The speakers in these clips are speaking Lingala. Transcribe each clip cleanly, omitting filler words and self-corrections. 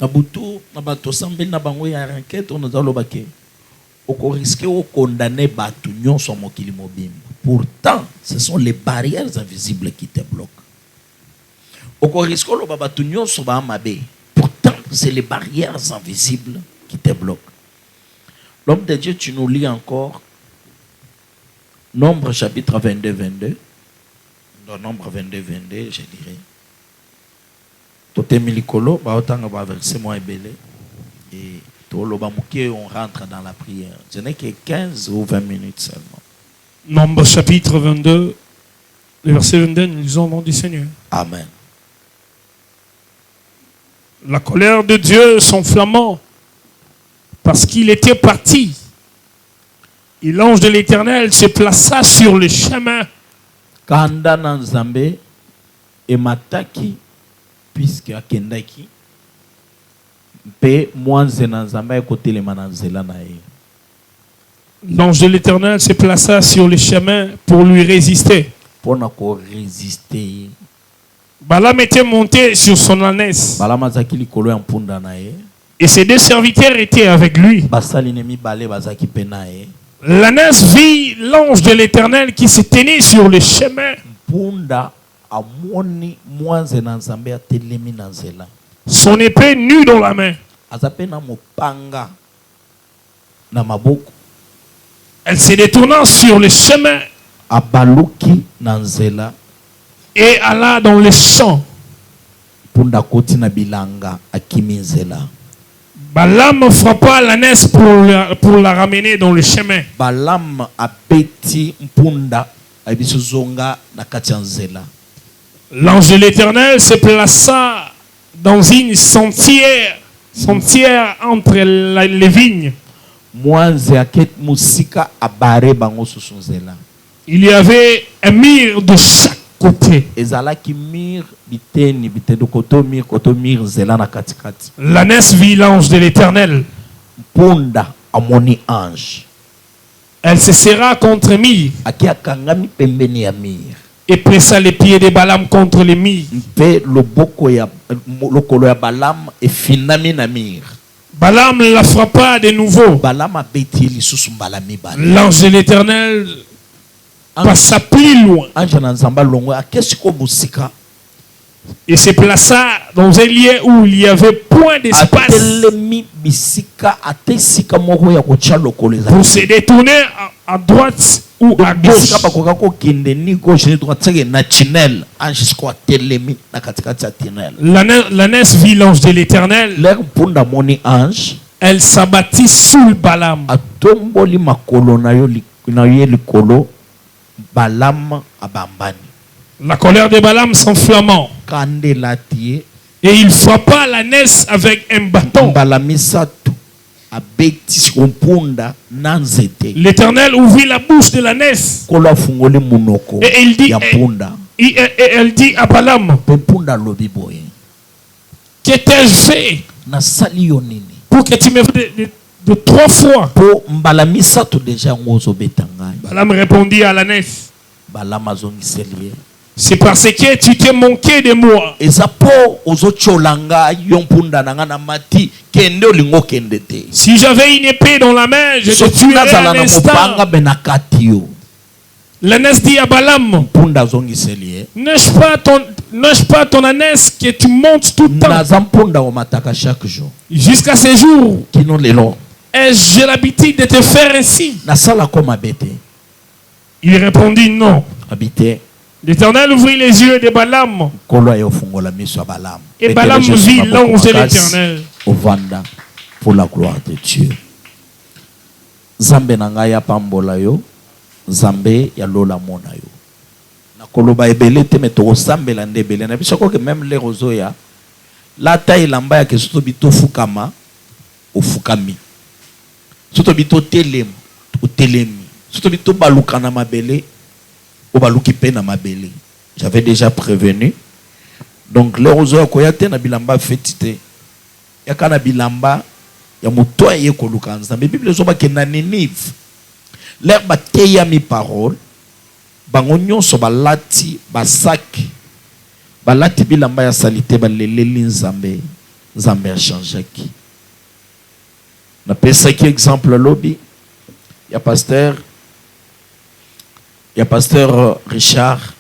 Nabutu nabato sambeli na bango ya enquête on a lobake. Oko risquer au condamner batu nyonso mokili mobimba. Pourtant, ce sont les barrières invisibles qui te bloquent. Oko risquer lo batu nyonso ba mabe. Pourtant, c'est les barrières invisibles qui te bloquent. L'homme de Dieu, tu nous lis encore Nombre chapitre 22. Dans Nombre 22, je dirais. Toté milikolo, ba otanga ba verset moins belé. Et on rentre dans la prière. Ce n'est que 15 ou 20 minutes seulement. Nombre chapitre 22, le verset 22, nous lisons au nom du Seigneur. Amen. La colère de Dieu s'enflammant parce qu'il était parti. Et l'ange de l'Éternel se plaça sur le chemin. Kanda Nanzambe et Mataki, puisque Akendaki, l'ange de l'Éternel se plaça sur le chemin pour lui résister. Balaam était monté sur son ânesse. Et ses deux serviteurs étaient avec lui. L'ânesse vit l'ange de l'Éternel qui se tenait sur le chemin. Son épée nue dans la main. Elle se détourna sur le chemin et alla dans le champ. Balaam frappa l'ânesse pour la ramener dans le chemin. L'ange de l'Éternel se plaça dans une sentière entre les vignes. Il y avait un mur de chaque côté. L'ânesse vit l'ange de l'Éternel. Elle se serra contre Mire et pressa les pieds de Balaam contre les murs. Balaam la frappa de nouveau. L'ange de l'Éternel passa plus loin et se plaça dans un lieu où il y avait point d'espace pour se détourner à droite ou à gauche. L'ânesse vit l'ange de l'Éternel. Elle s'abattit sous Balaam. La colère de Balaam s'enflammant. Et il frappa l'ânesse avec un bâton. L'Éternel ouvrit la bouche de l'ânesse. Et elle dit à Balaam, que t'ai-je fait pour que tu me fasses de 3 fois? Balaam répondit à l'ânesse, c'est parce que tu t'es manqué de moi. Si j'avais une épée dans la main, je te tuerais à l'instant. L'ânesse dit à Balaam, n'ai-je pas ton ânesse que tu montes tout le temps? Jusqu'à ce jour, ai-je l'habitude de te faire ainsi? Il répondit non. L'Éternel ouvrit les yeux de Balaam. Et Balaam vit l'ange de l'Éternel. Pour la gloire de Dieu. Zambe nangaya pambola yo. Zambe ya lola mona yo. Na koloba ebele te meto sambela ndebele na biso ko même les rozoya. La taille lamba ya ke soto bito fukama ofukami. Soto bito telem o telemi. Soto bito baluka na mabele o baluki pe na mabele. J'avais déjà prévenu. Donc les rozoya koyate na bilamba fetite. Ya kana bilamba ya mutoa ye koluka nzambe. Bible zoba ke na Ninive. L'air bateya mi parole. Bango nyonso balati basaki. Balati bilamba ya salite baleleli nzambe. Nzambe a changé qui. Na pesa qui exemple lobby. Il y a pasteur Richard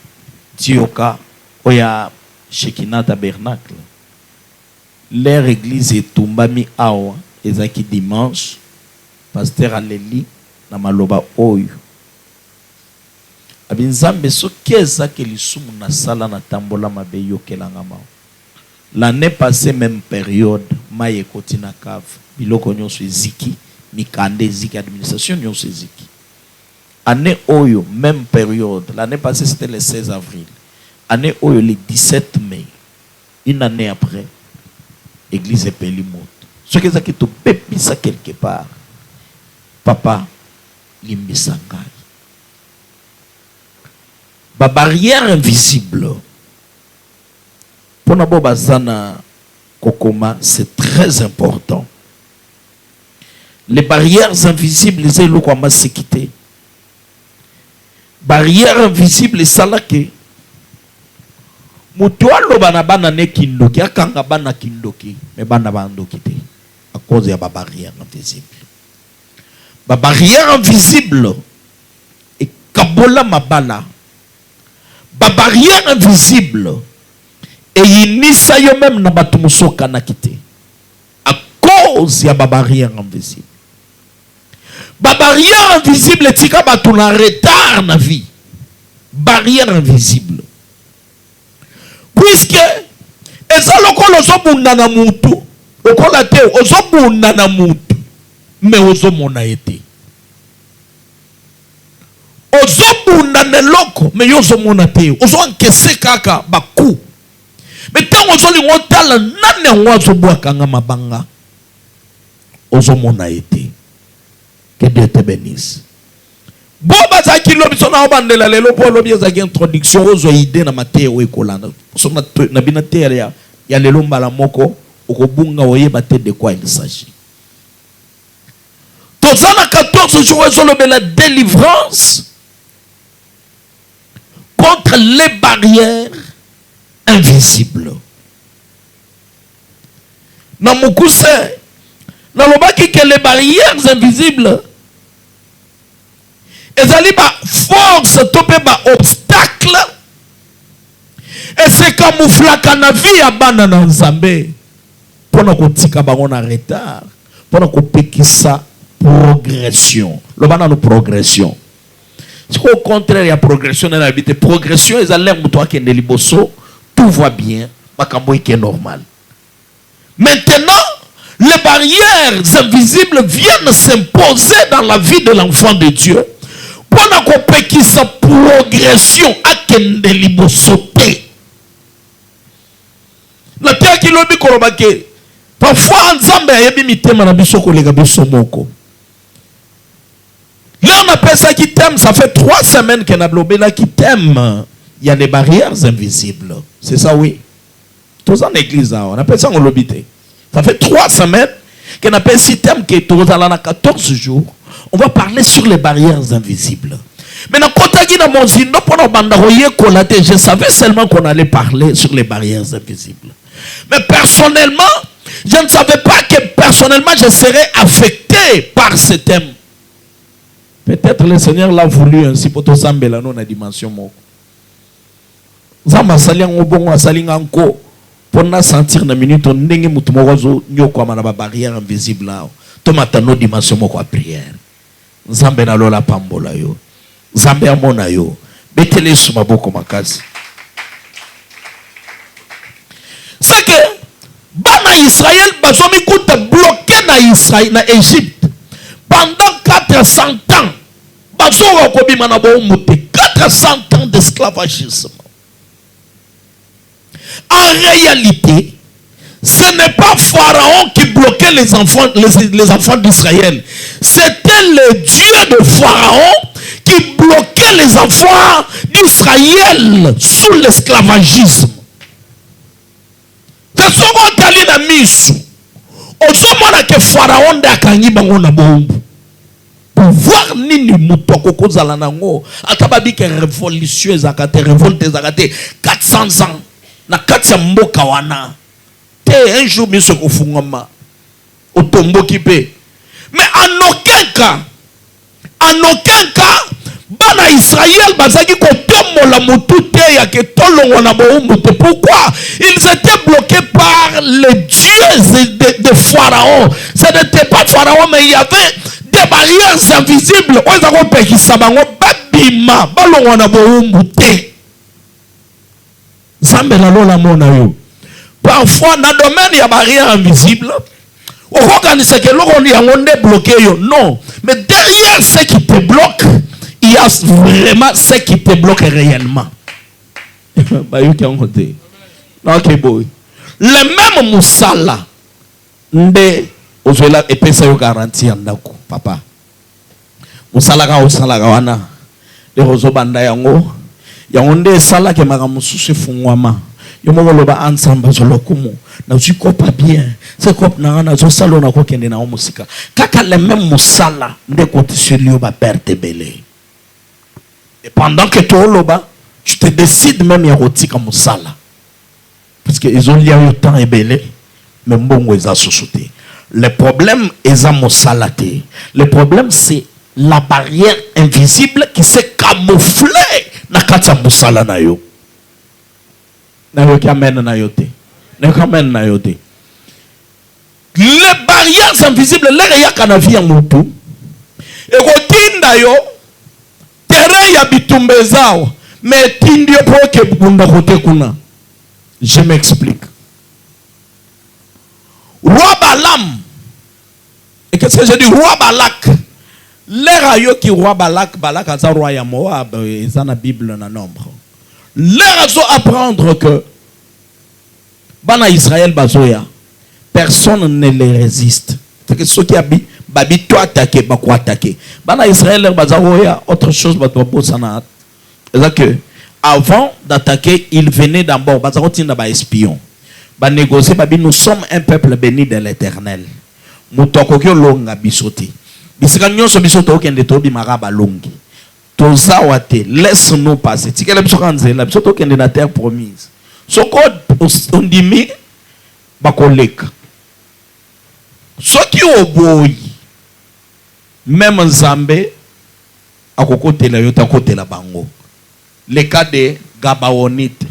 Tioka oya Shekinah Tabernacle. Leur église est tombami awa ezaki dimanche pasteur Aleli na maloba oyo. Abinzambe soki ezaki lisumu na sala na tambola mabe yokelanga mawa. L'année passée, même période, maye koti na cave, biloko nyonso eziki, mikande eziki, administration nyonso eziki. Année oyo, même période, l'année passée c'était le 16 avril. Année oyo, le 17 mai, une année après, église epeli moto. Ce qui est qui te pépisa quelque part, papa, limbisa ngai. Ba barrière invisible. Pour Nabo Bazana Kokoma, c'est très important. Les barrières invisibles, c'est le quoi se quitter. Barrières invisibles, c'est là que Mutua lo bana ne kindoki, akanga bana kindoki, mais bana bandoki te. À cause de la barrière invisible. La barrière invisible et kabola mabala. La barrière invisible. Et inisa yo même na batu musoka na kité à cause ya ba barrière invisible. Ba barrière invisible tika batu na retard na vie. Barrière invisible. Puisque eza lokolo ozobunda na mutu, okola te ozobunda na mutu, mais ozomona ete. Ozobunda na loko, mais ozomona te, ozo enkese kaka baku. Mais tant que vous avez nane wazo kanga mabanga ozo mona été. Que Dieu te bénisse. Boba za kilo bisona obandela lelo po lobi za introduction ozo idée na mateo ekolanda. Sona na binate ya lelo mbala moko okobunga oyeba te de quoi il s'agit. Tozana 14 jours ozo la délivrance contre les barrières invisible. Na mukuse na lobaki que les barrières invisibles ezali ba force topé ba obstacle et c'est camouflaka na vie ya bana na Nzambe pona kotika bango na retard pona kopekisa progression lobana no progression. Au contraire, il y a progression dans la vie. Progression, ils ont l'air de toi qui est liboso. Tout va bien, makambo est normal. Maintenant, les barrières invisibles viennent s'imposer dans la vie de l'enfant de Dieu. Pour qu'on sa progression à kende libosoté. La terre qui l'a dit kolobake. Parfois, Nzambe a yebi mitema na biso kolega biso moko. Là, on appelle ça qui t'aime. Ça fait 3 semaines qu'on a blobé là qui t'aime. Il y a des barrières invisibles. C'est ça, oui. Tous en église, on appelle ça en lobité. Ça fait 3 semaines qu'on appelle système qui est tous en 14 jours. On va parler sur les barrières invisibles. Maintenant, quand je savais seulement qu'on allait parler sur les barrières invisibles. Mais personnellement, je ne savais pas que personnellement je serais affecté par ce thème. Peut-être le Seigneur l'a voulu ainsi pour tout ça, mais là, non, la dimension moko. Zama sali ngo bongo sali nganko pour na sentir na minute ndenge mutu moko nyoko ma na barrière invisible là. Tomata no dimension moko à prière. Nzambe na lola pambola yo. Nzambe amona yo. Betele suma boko makazi. C'est que bana Israël bazomi kuta bloqué na Israël na Égypte pendant 400 ans. 400 ans d'esclavagisme. En réalité, ce n'est pas Pharaon qui bloquait les enfants d'Israël. C'était le Dieu de Pharaon qui bloquait les enfants d'Israël sous l'esclavagisme. C'est ce qu'on a dit dans Misu. Au moment que Pharaon a gagné la bombe. Pouvoir nini muto kokozala nango atababi ke révolution zakate révolte zakate 400 ans na kati ya mboka wana un jour biso ko fungama otombo kipe. Mais en aucun cas bana Israël bazaki ko tomola mutute ya ke tolongo na boumute. Pourquoi? Ils étaient bloqués par les dieux de Pharaon. Ce n'était pas Pharaon, mais il y avait des barrières invisibles. On a compris qui s'abango babima balongo na boumute. Zambe la lola mona yo. Parfois dans le domaine il y a barrières invisibles. Non, mais derrière ce qui te bloque, il y a vraiment ce qui te bloque réellement. Le même Moussala, nde ozola epesa yo garantie andako papa. Moussala ka wana, de rozo banda yango, yango nde sala ke maka mususu fungwama. Yo mongoloba ensemble zolokumu na uko pas bien c'est comme na zo salo na ko kende na musika kaka le même musala nde côté celui ba perte belé. Et pendant que tu loba tu te décides même ya rotika musala parce que ils ont lié au temps et belé mais mbongo eza sosoté. Le problème est à musalaté. Le problème c'est la barrière invisible qui s'est camouflée na kata musala na yo. Les barrières invisibles, les ya kanavi en mutu. Et kotinda yo, terrain ya bitumbezao, mais tindio po ke bunda kote kuna. Je m'explique. Roi Balam, et qu'est-ce que je dis? Roi Balak. L'air yo qui roi Balak, Balak a sa roi ya Moab, et ça na Bible na nombre. L'air a apprendre que Bana Israël bazoya, personne ne les résiste. C'est que ceux qui habitent, babi toi attaquer, ba quoi attaquer. Bana Israël bazoya, autre chose bato bosana. C'est que avant d'attaquer, ils venaient d'abord bazotina ba espion. Ba négocier babi nous sommes un peuple béni de l'Éternel. Mutoko kyo longa bisoti. Bisika nyonso bisoto okende to bimara ba longi. Tozawate, laisse-nous passer. Tikele bisoka nzela, bisoto okende na terre promise. Soko ondimi bakoleka. Soki oboyi même Nzambe akokotela yota kotela bango. Le cas de Gabaonites.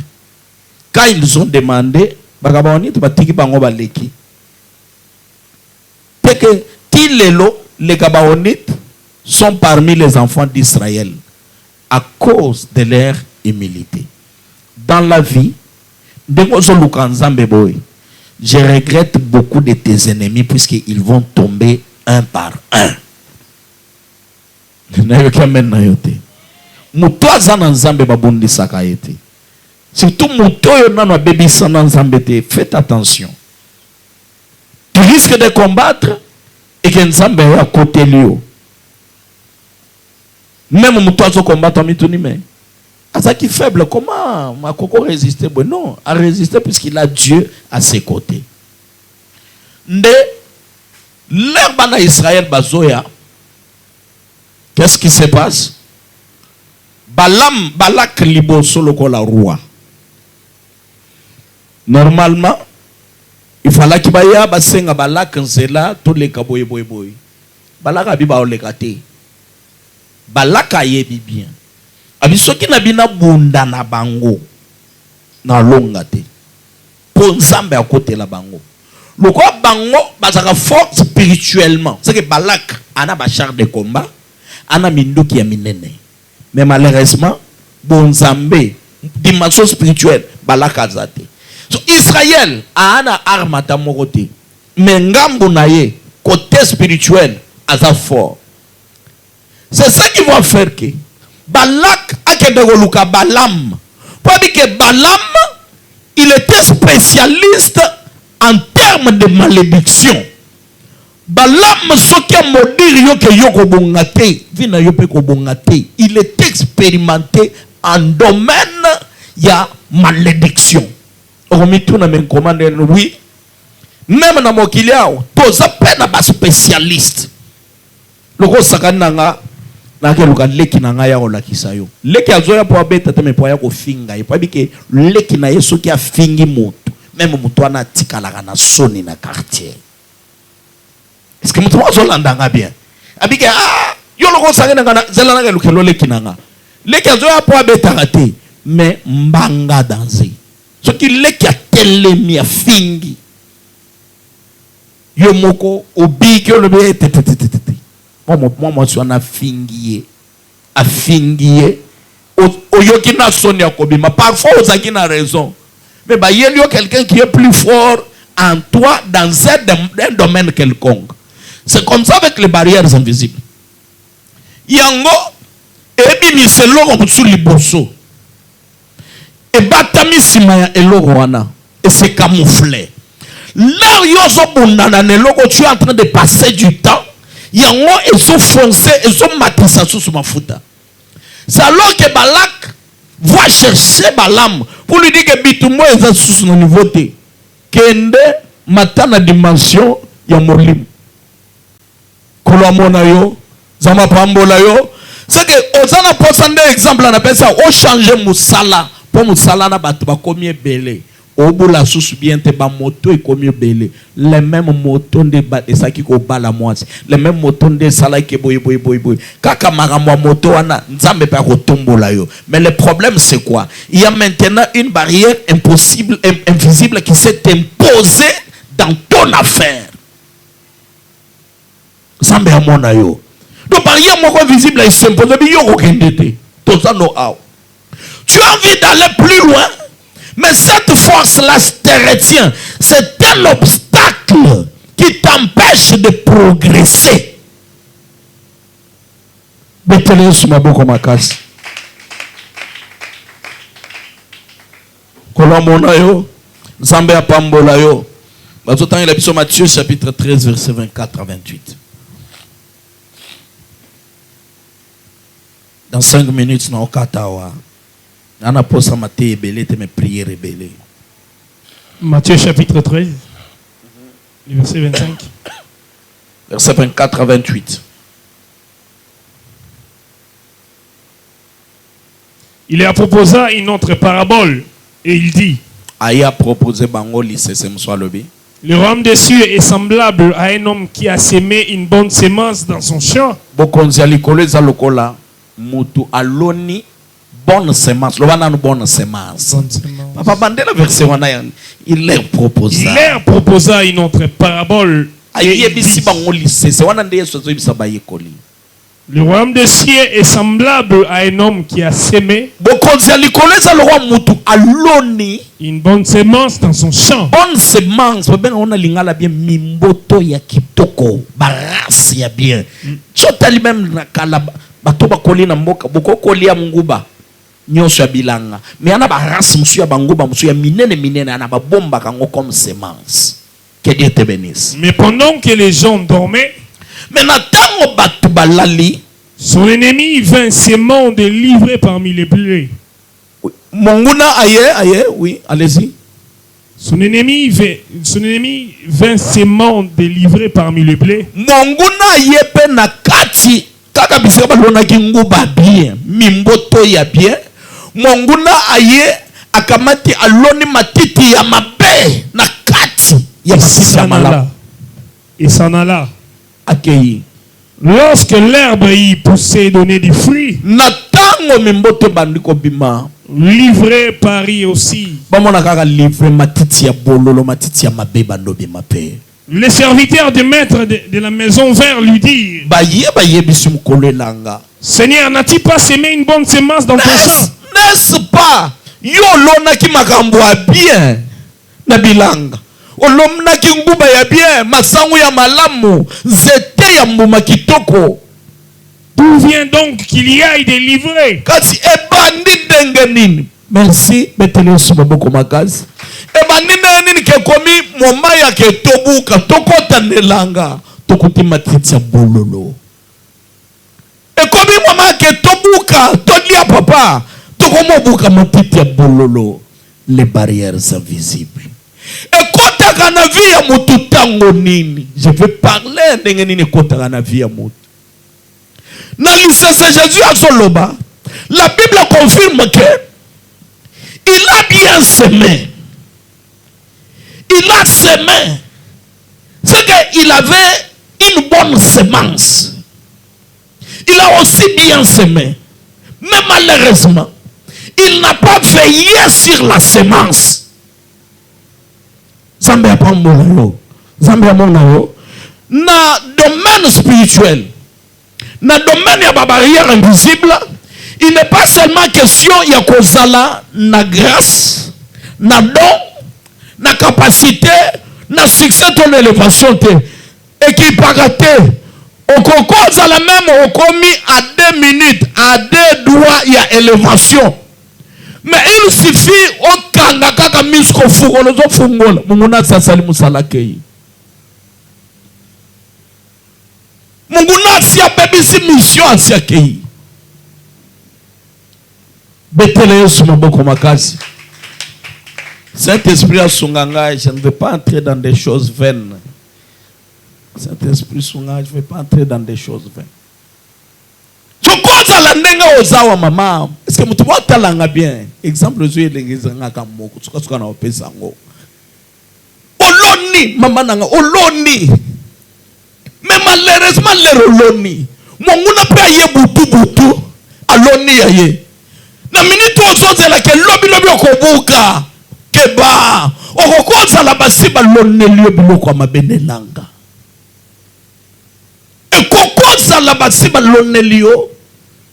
Quand ils ont demandé, Gabaonites batiki bango baleki. Teke tilelo les Gabaonites sont parmi les enfants d'Israël à cause de leur humilité. Dans la vie, je regrette beaucoup de tes ennemis puisqu'ils vont tomber un par un. Surtout, faites attention. Tu risques de combattre et que Nzambe est à côté de lui. Même Moutoazo combattre en mitonime. Ça qui est faible, comment ma coco résister? Bon, non, à résister puisqu'il a Dieu à ses côtés. L'herbe Israël bazoya. Qu'est-ce qui se passe? Balak libo solo ko la roi. Normalement, il fallait qu'il y ait basenga Balak nzela tous les kaboye boy boy. Balak abiba olekate. Balak ayebi bien. Abisoki na bina bunda na bango na longa te. Po Nzambe à côté la bango. Le quoi bango bazaka fort spirituellement. C'est que Balak ana ba char de combat, ana minduki ya minene. Mais malheureusement, bon Nzambe dimension spirituelle Balak azate. So Israël a ana armata morote. Mais ngambo na ye côté spirituel aza fort. C'est ça qui va faire que Balak a que Balam. Pour dire que Balam, il était spécialiste en termes de malédiction. Balam, ce qui a maudit que yoko bongate, vina yope ko bongate, il est expérimenté en domaine ya malédiction. Omituna men commande oui. Même na mokiliao, toza pena ba spécialiste. Le gros sakananga nake luka leki na ngaya ola kisayo. Leki azoya po abeta teme po ya ko finga. Ipo abike leki na yeso ki a fingi moto. même mutuana tikalaka na soni na quartier. Est-ce que mutuana zolandanga bien? Abike yo loko sangena ngana zelana ke lukelo lekinanga. Leki azo ya po abetaka te, mais mbanga danser. Ce qui leki a telemi a fingi. Yo moko obi ke lobe te. Moi suis na fingiye. A fingiye. Oyoki na soni akobima. Parfois ozaki na raison. Mais bah il y a quelqu'un qui est plus fort en toi dans un domaine quelconque. C'est comme ça avec les barrières invisibles. Yango ebi miselo ko liboso. Et batami simaya eloko wana. Et c'est camouflé. Là yozo bundana neloko tu es en train de passer du temps. Yango ezo foncé ezo matisa sous mafuta. C'est alors que Balak va chercher Balaam pour lui dire que bitumo est sous son niveau T. Kende matana dimension ya molim. Kolomona yo, zama pambola yo. C'est que ozana posande exemple on appelle ça o changer musala pour musala na batu ba komi belé. Obula sous bien te ba moto et komi belé. Les mêmes motos de ba de saki ko bala mwasi. Les mêmes motos de sala ke boy. Kaka maramwa moto wana nzambe pa ko tombola yo. Mais le problème c'est quoi? Il y a maintenant une barrière impossible invisible qui s'est imposée dans ton affaire. Zambe amona yo. Donc barrière moko visible il s'impose bi yo ko kendete. Toza no how. Tu as envie d'aller plus loin? Mais cette force-là te retient. C'est un obstacle qui t'empêche de progresser. Betele sumaboko makasi. Kolomona yo, Zambe apambola yo. Bazotan il a biso Matthieu chapitre 13 verset 24 à 28. Dans 5 minutes na okatawa. Ana posa mate ebele te me prière ebele. Matthieu chapitre 13, verset 25. Verset 24 à 28. Il a proposé une autre parabole et il dit: Aya proposé bango lycée semsoalobi. Le royaume des cieux est semblable à un homme qui a semé une bonne semence dans son champ. Bokonzi alikolo eza lokola mutu aloni bonne semence. Lo wana bonne semence. Papa bandela verset wana il leur proposa. Il leur proposa une autre parabole. Et il dit, le royaume des cieux est semblable à un homme qui a semé une bonne semence dans son champ. Bonne semence, on a lingala bien mimboto ya kitoko, baras ya bien. Chotali même na kala batoba koli na mboka, boko koli ya munguba. Nyosho ya bilanga. Mais ana baras musu ya banguba, musu ya minene ana ba bomba kango comme semence. Que Dieu te bénisse. Mais pendant que les gens dormaient, son ennemi vint s'aimant de livrer parmi les blés. Oui, allez-y. Son ennemi vint s'aimant de livrer parmi les blés. Monguna yepe na kati kaka bisika balona kinguba bien mimboto ya bien. Monguna aye akamati aloni matiti ya mabe na kati. Et s'en alla. Accueilli. Lorsque l'herbe y poussait et donnait du fruit, livré Paris aussi. Les serviteurs du maître de la maison vinrent lui dire: Seigneur, n'as-tu pas semé une bonne semence dans ton champ? N'est-ce pas? Yo lona ki makambo bien na bilanga. Olomna ki nguba ya bien, masangu ya malamu, zete ya mbuma kitoko. D'où vient donc qu'il y aille délivrer? Kasi ebandi dengenini. Merci, betele subaboko makazi. Ebandi dengenini ke komi moma ya ke tobuka, tokota nelanga, tokuti matiti ya bololo. E komi moma ya ke tobuka, tolia papa, tokomo buka matiti ya bololo. Les barrières invisibles. Et kota kana via mutu tango nini. Je vais parler ndenge nini kota kana via mutu. Na lisese Jésus a soloba. La Bible confirme que il a bien semé. il a semé. C'est qu'il avait une bonne semence. Il a aussi bien semé. Mais malheureusement, il n'a pas veillé sur la semence. Zambé a pas mon Zambé a mon na domaine spirituel, na domaine ya barrière invisible, il n'est pas seulement question ya kozala na grâce, na don, na capacité, na succès ton élévation te. Et qui paraté, au coco la même au commis à 2 minutes, à 2 doigts il y a élévation. Mais il suffit au kanga kaka misko fungolo zo fungolo munguna sasali musala kei. Munguna siya bebisi mission asiya kei. Betele Yesu maboko makasi. Saint-Esprit a sunganga, je ne veux pas entrer dans des choses vaines. Saint-Esprit sunganga, je ne veux pas entrer dans des choses vaines. Chokoza la nenga ozawa mama. Est-ce que mutu wata langa bien? Exemple zo elengeza ngaka moko. Suka na opesa ngo. Oloni mama nanga oloni. Mais malheureusement le oloni. Monguna pe aye butu aloni yaye. Na minute ozoze la ke lobi okobuka. Keba. Okokoza la basiba loneli biloko amabenelanga. E kokoza la basiba lonelio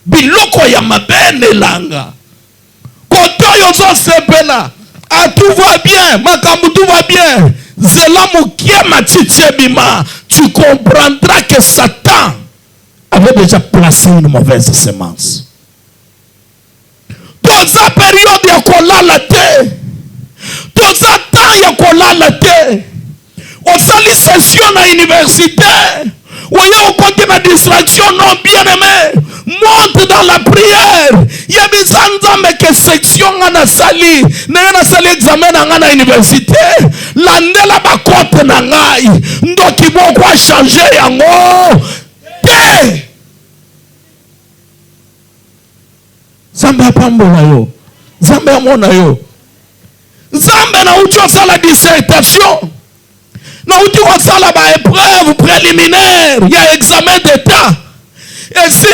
biloko ya mabenelanga. Kotoyo zo sepela. Ah, tout va bien, makambu tout va bien. Zelamu kiema titiebima. Tu comprendras que Satan avait déjà placé une mauvaise semence. Dans sa période ya kolala te. Dans sa temps ya kolala te. On sali session à l'université. Voyez, on compte ma distraction, non, bien aimé. Monte dans la prière. Il y a des gens qui section à sali. N'a sali examen à l'université. L'année là bas côté nangai. Donc ils vont quoi changer yango. Té. Zambé pambola yo. Zambé mona yo. Zambé na ucho sala dissertation. Nous avons ça là-bas, épreuve préliminaire. Il y a examen d'état. Et si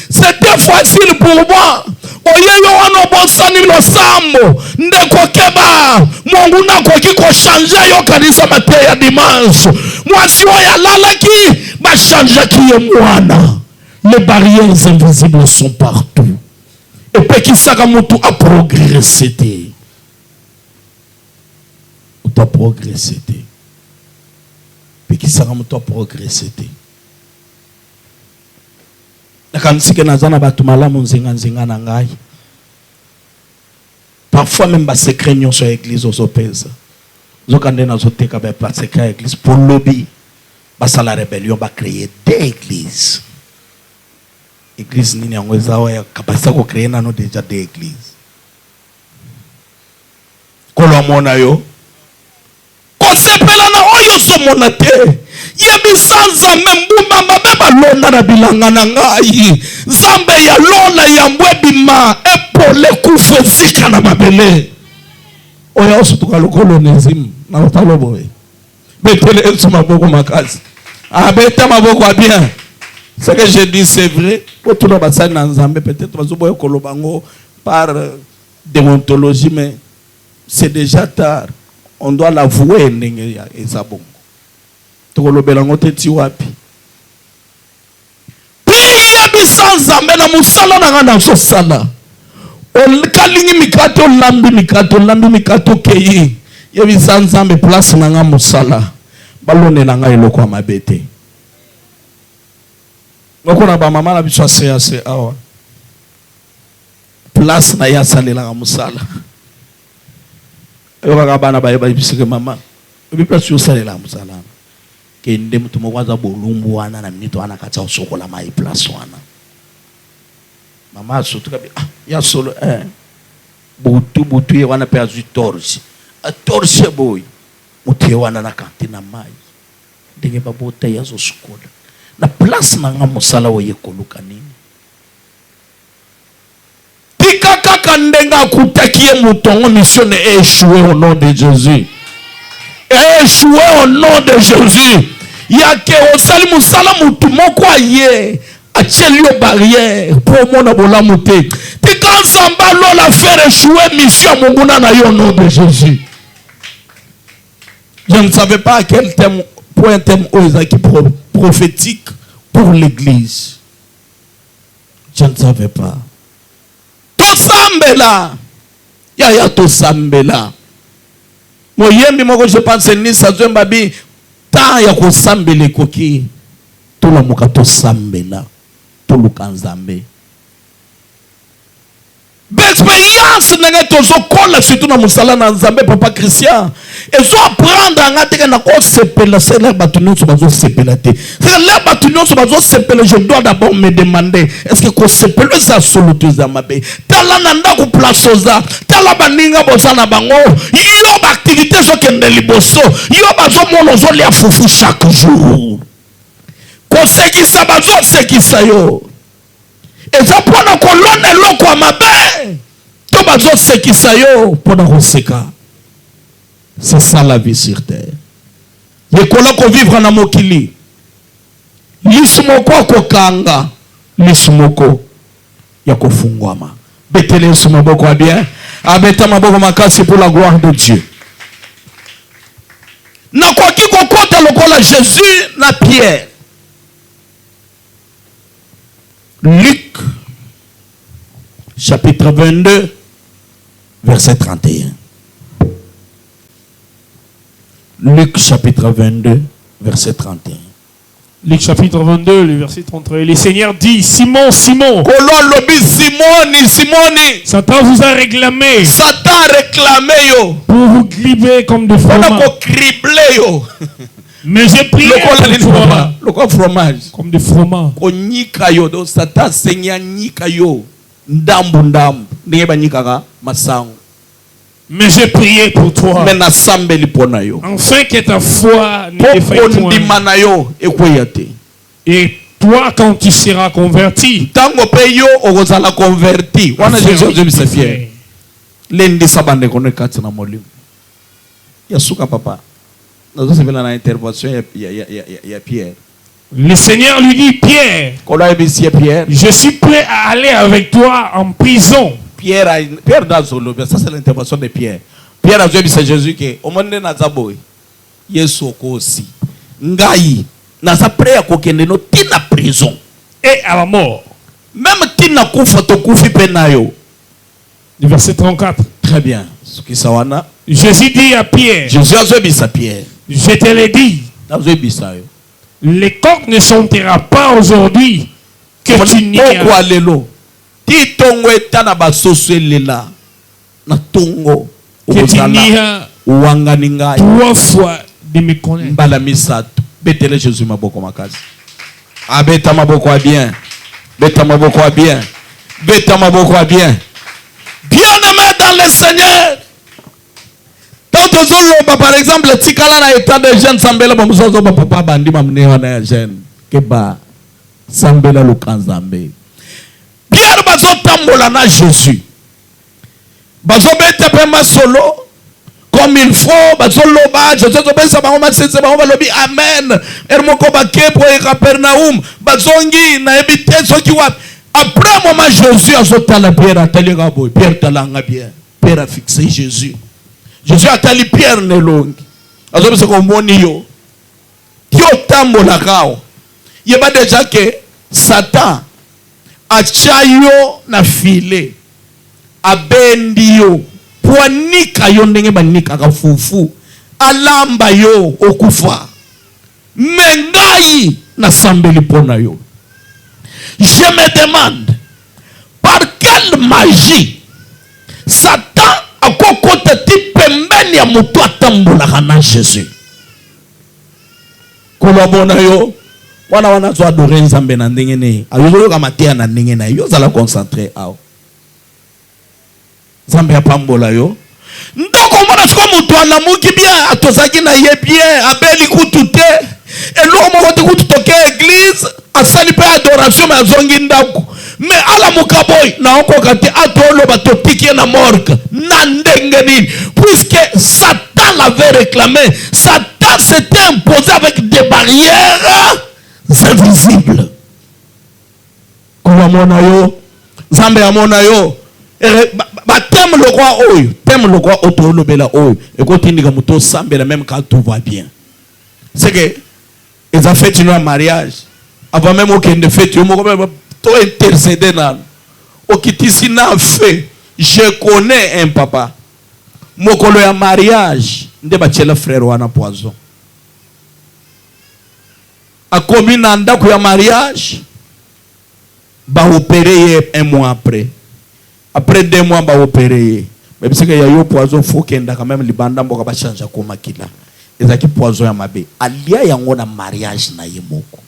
c'était facile pour moi, au lieu de bon sani lo sambo, ndeko keba, Mungu na koki ko changer yo kanisa matin ya dimanche. Moi si oya lalaki, ba changer qui est mwana. Les barrières invisibles sont partout. Et puis qui saka mutu a progressé. Ou a progressé. Qui sera moto progresser te. Nakansike nazana batu malamu nzinga na ngai. Parfois même ba secret nyon sur église osopeza. Zokande na zoteka ba pa secret église pour lobby. Ba sala rébellion ba créer des églises. Église nini yangoza wa capacité ko créer nano déjà des églises. Kolo mona yo kosepela na oyo somona te yebisa nzambe mbuma mabeba londa na bilanga na ngai nzambe ya lola ya mbwebima epole kufezika na mabele oyo osutuka lokolo nezim na otaloboe betele Yesu maboko makasi abete maboko a bien. Ce que je dis c'est vrai. Autour de basani na nzambe peut-être bazoboye kolobango par déontologie mais c'est déjà tard. On doit l'avouer ndenge ya ezabongo. Tokolobela ngote ti wapi. Priya bisanza mena musala na ngana so sala. On kalingi mikato lambi mikato keyi. Ye bisanza me place na nga musala. Balone na nga eloko mabete. Ngokona ba mama na biso ase awa. Place na ya salela nga musala. Bana ba bisike mama bipa sio salela musalana ke ndem mutu mokwaza bolumbu wana na minito wana katsa osokola mai place wana mama sotuka ya solo butu ye wana pe azu torche a torche boy mutu ye wana na kantina mai ndenge babota ya zo skola na place na nga musala wo yekoluka nini kaka ndenga kutakie mutongo mission est échoué au nom de Jésus. échoué au nom de Jésus. Il y a que au salim salam tout mon croyé a tchelio barrière pour mon abolamouté. T'es quand Zamba l'a faire échouer mission monguna na yo au nom de Jésus. Je ne savais pas à quel thème, pour un thème prophétique pour l'église. Je ne savais pas. Tosambela. Yaya tosambela. Moyembi moko je pense ni sazo mbabi ta ya kosambele koki. Tola muka tosambela. Toluka nzambe. L'expérience n'est pas toujours surtout dans musala na nzambe papa Christian. Et so apprendre à ngate na ko sepela c'est là batunyo so bazo sepela te. C'est là batunyo so bazo sepela je dois d'abord me demander est-ce que ko sepela ça solutuza mabe. Tala nanda ko plaçoza, tala baninga bozana bango. Yo ba activité so kende liboso. Yo bazo mono zo lia fufu chaque jour. Ko sekisa bazo sekisa yo. Et ça pour nous colonne l'eau quoi ma belle. Tout bazo sekisa yo pour nous seka. C'est ça la vie sur terre. Les colons vivre na mokili. Lismoko kokanga, lismoko ya kofungwama. Betele sumaboko a bien. Abeta maboko makasi pour la gloire de Dieu. Na kwa ki kokota lokola Jésus na Pierre. Luc, chapitre 22, verset 31. Luc, chapitre 22, verset 31. Luc, chapitre 22, le verset 31. Le Seigneur dit, Simon, Simon. Satan vous a réclamé. Satan a réclamé yo. Pour vous gribler comme de fromage. Mais j'ai prié pour toi. Le fromage. Comme de fromage. Satan seigneur nika yo. Ndambu ndambu. Ndeba nikaka masango. Mais j'ai prié pour toi. Afin que ta foi ne défaille point. Et toi, quand tu seras converti, le Seigneur lui dit, Pierre, je suis prêt à aller avec toi en prison. Pierre Dazolo, ça c'est l'intervention de Pierre. Pierre a dit à Jésus que au monde nazaboy Yesu aussi ngai naza prêt à kokende no tina prison et à la mort. Même tina kufa to kufi penayo. Le verset 34. Très bien. Ce qui sawana. Jésus dit à Pierre. Jésus a dit à Pierre. Je te l'ai dit. Les coqs ne chantera pas aujourd'hui que tu n'iras. Ti tongo etana basoso lela na tongo ozala uwanganinga 3 fois de me connaître. Mbala misato betele Jésus maboko makasi abeta maboko a bien beta maboko a bien beta maboko a bien bien-aimé dans le Seigneur. Tant zolo par exemple tikala na état de jeune sambela bamusozo papa bandi mamne wana jeune keba sambela lukanzambe. Pierre bazo tambola na Jésus. Bazo bete pema solo comme il faut, bazo loba, Jésus obesa ba ma sese ba lobi amen. Ermoko ba ke pour Capernaum, bazongi na ebite soki wa. Après moment Jésus azo tala Pierre atali gabo, Pierre talanga bien. Pierre a fixé Jésus. Jésus atali Pierre ne longi. Azo besa ko moni yo. Yo tambola kao. Yeba déjà que Satan achayo na file abendi yo poanika yo ndenge banika ka fufu alamba yo okufa mengai na sambeli pona yo. Je me demande par quelle magie Satan akokota ti pembeni ya mutu atambola na Jésus kolabona yo. Wana wana zo adorer nzambe na ndenge ne ayo ka matia na ndenge na yo zala concentrer ao nzambe apambola yo ndoko mona siko mutu alamuki bien atozaki na ye bien abeli kutu te elo mo kote kutu toke église asali pe adoration mais azongi ndako mais ala mukaboy na okoka te atoloba totiki na morgue na ndenge nini, puisque Satan l'avait réclamé. Satan s'était imposé avec des barrières invisibles. Kuma mona yo Zambe amona yo thème le roi oyo, thème le roi otolobela oyo ekotindika muto sambela même quand tout va bien. C'est que ils ont fait un mariage avant même aucun de fait, ils m'ont intercédé dans au kitisi na fait. Je connais un papa mokolo ya mariage nde bachela frère wana poison akomi na ndako ya mariage ba opérer un mois après 2 mois ba opérer mais parce que ya yo poison faut kenda quand même libanda mboka ba changer ko makila ezaki poison ya mabe alia yango na mariage na yemoko.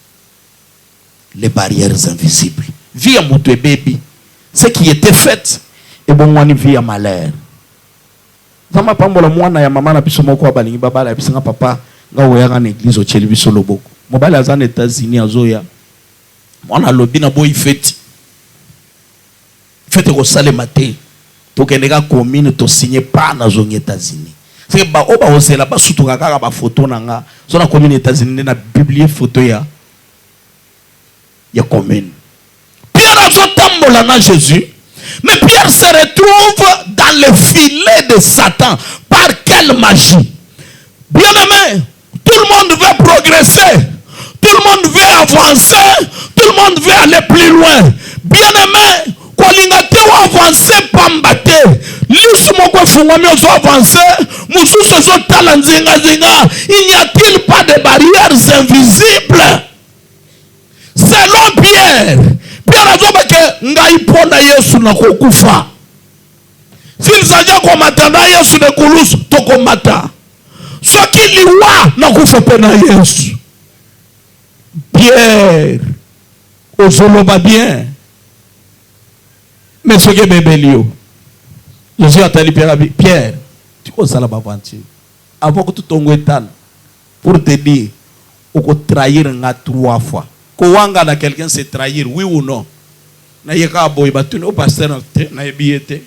Les barrières invisibles, vie à moto bébé, ce qui était fait et bon on vie à malheur. Zama pambola mwana ya mama na biso moko abalingi babala bisinga papa nga oya na église o cheli biso loboko mobali azana États-Unis azoya mwana lobi na boy fête ko sale maté to kendeka commune to signer pas na zone États-Unis. C'est ba oba osela ba sutuka kaka ba photo nanga so na commune États-Unis na publier photo ya commune. Pierre a tambola na Jésus. Mais Pierre se retrouve dans le filet de Satan. Par quelle magie? Bien aimé, tout le monde veut progresser. Tout le monde veut avancer. Tout le monde veut aller plus loin. Bien aimé, kolingate ou avancer pambate. Lusu moko fungwami ozo avancer. Mususu zo talanzinga zinga. Il n'y a-t-il pas de barrières invisibles? Selon Pierre, Pierre a dit que ngai pona Yesu na kokufa. S'il s'agit qu'on m'attendait Yesu de Koulous, to komata. Ce qui liwa na kufa pena Yesu. Pierre, au solo va bien. Mais ce qui est bébélio. Jésus a dit Pierre, tu connais ça la aventure. Avant que tu tombes pour te dire, on peut trahir 3 fois. Kowanga na quelqu'un se trahir, oui ou non? Na yeka boy batune au pasteur na yebiete.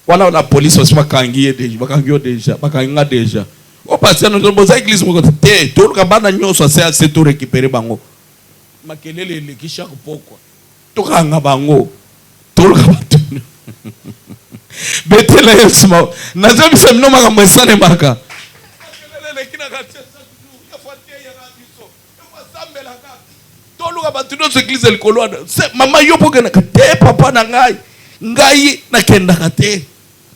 Voilà la police aussi bakangiye déjà, bakanga déjà. Au pasteur nous boza église mo te, tout le kabana nyoso c'est tout récupérer bango. Makelele le kisha pokwa. To kanga bango. Tout le batune. Betela yesma. Na zebi semno makambo esane maka. Makelele kina katia maman yo poke na te papa na ngai na kenda kate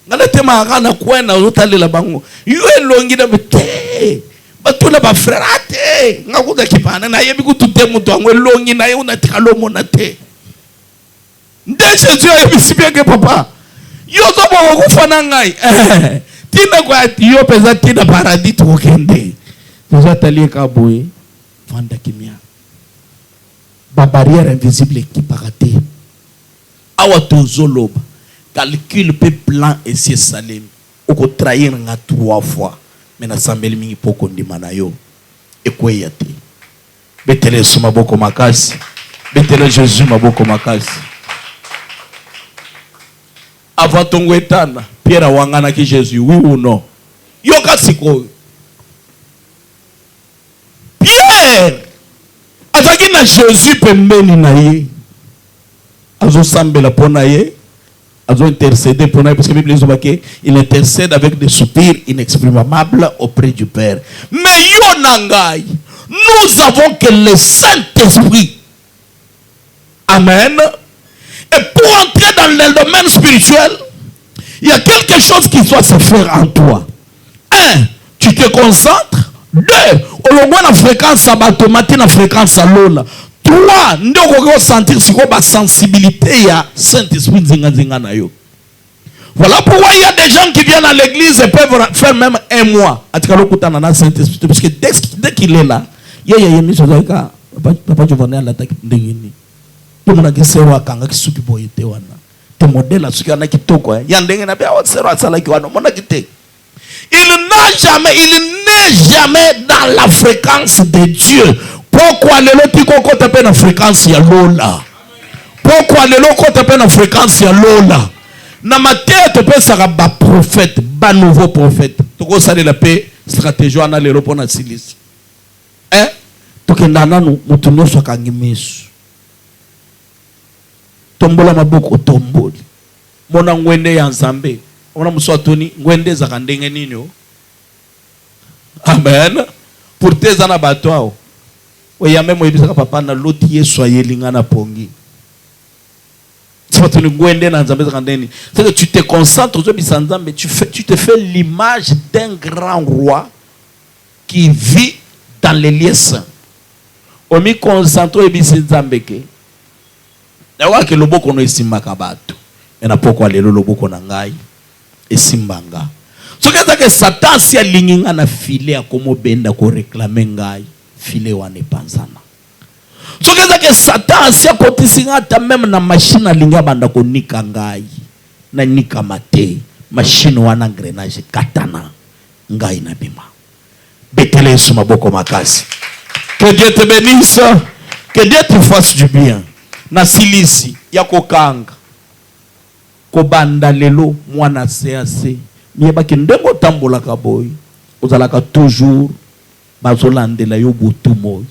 ngala te maga na kwena otalela bango yo elongi na te batula ba frère ate ngakuza kipana na yebi kutute mutu angwe elongi na ye unatika lomo na te ndeche Jésus yebi sibia ke papa yo zo bo kufana ngai tina kwa yo pesa tina paradis to kende Jésus atalie ka boye vanda kimia. Ba barrière invisible qui paraté. Awa tozoloba. Calcul pe plan et c'est salem. Oko trahir nga 3 fois. Mais na sambeli mingi poko ndima na yo. Ekwe yate. Betele su maboko makasi. Betele Jésus maboko makasi. Avant ton etana, Pierre wangana ki Jésus, oui ou non? Yo kasiko. Pierre azaki na Jésus pembeni na ye azo sambela pona ye azo intercéder pona ye parce que la Bible dit qu'il intercède avec des soupirs inexprimables auprès du Père. Mais yo nangai, nous avons que le Saint-Esprit. Amen. Et pour entrer dans le domaine spirituel, il y a quelque chose qui doit se faire en toi. 1, tu te concentres. 2, olongwa na fréquence abatomati na fréquence alola. 3, ndoko ko sentir siko ba sensibilité ya Saint-Esprit nzinga na yo. Voilà pourquoi il y a des gens qui viennent à l'église et peuvent faire même 1 mois atikalo kutana na Saint-Esprit parce que dès qu'il est là, yemi sozaka papa Giovanni la taki ndengini. Tout mona kisero akanga kisuki boyete wana. Te modèle suki ana kitoko ya ndenge na bia wasero asala ki wana mona kite. Il n'est jamais dans la fréquence de Dieu Pourquoi les lotis qu'on appelle en fréquence ya lola? Pourquoi les lotis qu'on appelle en fréquence ya lola? Na ma tête peut sera ba prophète, ba nouveau prophète. Toko ça de la paix stratégie ana le repos na silis. Hein? Toke nana nu mutunyo so kangimesu. Tombola maboko tomboli. Mona ngwende ya nzambe. Ona muswatoni ngwende za kandenge nini? Amen. Pour tes ana batwao. Oyame moyebisa papa na loti Yesu ayelinga na pongi. C'est que tu te concentres mais tu te fais l'image d'un grand roi qui vit dans les lieux saints. On me concentre et bise Zambeke. D'ailleurs que le boko no esimba kabato. Et na pourquoi le boko na ngai esimbanga. Ce que Satan si alinga na filet akomo benda ko réclamer ngai filet wane panzana. Ce que Satan si akotisinga ta même na machine alinga banda ko nika ngai na nika mate machine wana engrenage katana ngai na bima. Betele suma boko makasi. Que Dieu te bénisse, que Dieu te fasse du bien. Na silisi ya kokanga ko banda lelo mwana CAC mieba ki ndengo tambola ka boy ozalaka toujours bazolandela yo butu moy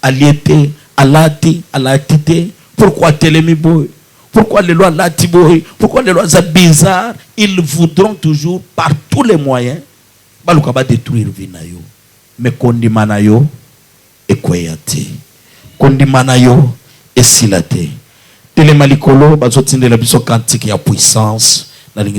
aliété alatité pourquoi telemi boy pourquoi les lois lati boy pourquoi les lois bizarres ils voudront toujours par tous les moyens baluka ba détruire vinayo mais kondimana yo ekweyate kondimana yo esilate telemalikolo bazotindela biso kantique ya puissance na lingi